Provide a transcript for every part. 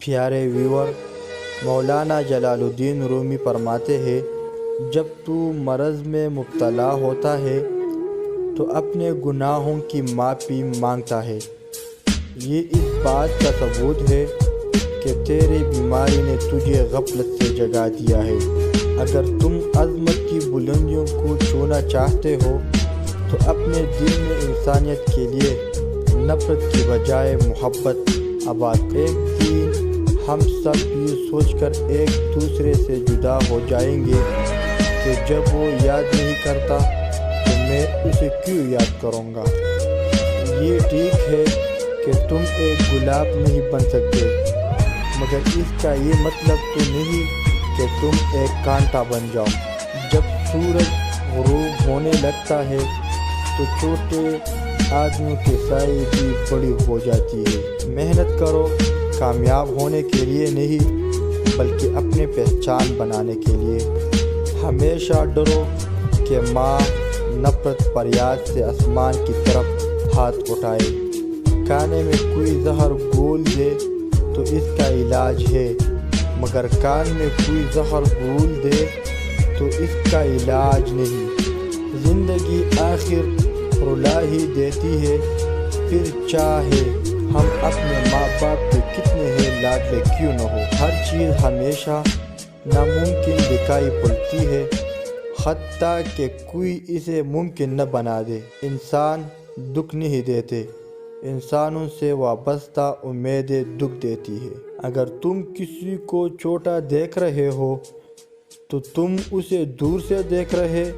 پیارے ویور، مولانا جلال الدین رومی فرماتے ہیں، جب تو مرض میں مبتلا ہوتا ہے تو اپنے گناہوں کی معافی مانگتا ہے۔ یہ اس بات کا ثبوت ہے کہ تیری بیماری نے تجھے غفلت سے جگا دیا ہے۔ اگر تم عظمت کی بلندیوں کو چھونا چاہتے ہو تو اپنے دل میں انسانیت کے لیے نفرت کی بجائے محبت آباد کرو۔ ایک دن ہم سب یہ سوچ کر ایک دوسرے سے جدا ہو جائیں گے کہ جب وہ یاد نہیں کرتا تو میں اسے کیوں یاد کروں گا۔ یہ ٹھیک ہے کہ تم ایک گلاب نہیں بن سکتے، مگر اس کا یہ مطلب تو نہیں کہ تم ایک کانٹا بن جاؤ۔ جب سورج غروب ہونے لگتا ہے تو چھوٹے آدمیوں کے سائے بھی بڑی ہو جاتی ہے۔ محنت کرو، کامیاب ہونے کے لیے نہیں بلکہ اپنے پہچان بنانے کے لیے۔ ہمیشہ ڈرو کہ ماں نفرت فریاد سے آسمان کی طرف ہاتھ اٹھائے۔ کانے میں کوئی زہر گھول دے تو اس کا علاج ہے، مگر کان میں کوئی زہر گھول دے تو اس کا علاج نہیں۔ زندگی آخر رلا ہی دیتی ہے، پھر چاہے ہم اپنے ماں باپ کے کتنے ہی لاڈلے کیوں نہ ہو۔ ہر چیز ہمیشہ ناممکن دکھائی پڑتی ہے، حتیٰ کہ کوئی اسے ممکن نہ بنا دے۔ انسان دکھ نہیں دیتے، انسانوں سے وابستہ امیدیں دکھ دیتی ہے۔ اگر تم کسی کو چھوٹا دیکھ رہے ہو تو تم اسے دور سے دیکھ رہے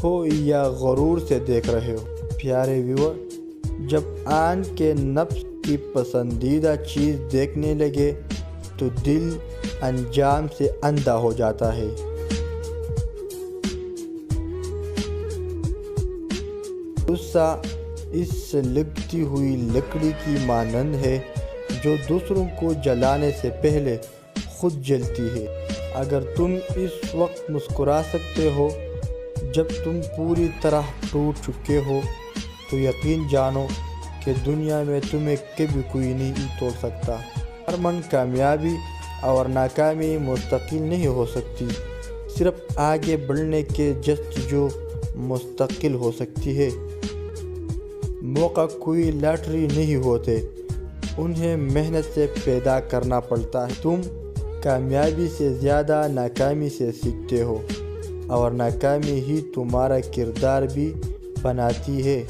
ہو یا غرور سے دیکھ رہے ہو۔ پیارے ویور، جب آن کے نفس کی پسندیدہ چیز دیکھنے لگے تو دل انجام سے اندھا ہو جاتا ہے۔ غصہ اس لگتی ہوئی لکڑی کی مانند ہے جو دوسروں کو جلانے سے پہلے خود جلتی ہے۔ اگر تم اس وقت مسکرا سکتے ہو جب تم پوری طرح ٹوٹ چکے ہو تو یقین جانو کہ دنیا میں تمہیں کبھی کوئی نہیں توڑ سکتا۔ ہر من کامیابی اور ناکامی مستقل نہیں ہو سکتی، صرف آگے بڑھنے کے جستجو مستقل ہو سکتی ہے۔ موقع کوئی لاٹری نہیں ہوتے، انہیں محنت سے پیدا کرنا پڑتا ہے۔ تم کامیابی سے زیادہ ناکامی سے سیکھتے ہو، اور ناکامی ہی تمہارا کردار بھی بناتی ہے۔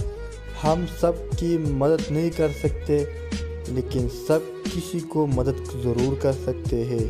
ہم سب کی مدد نہیں کر سکتے، لیکن سب کسی کو مدد ضرور کر سکتے ہیں۔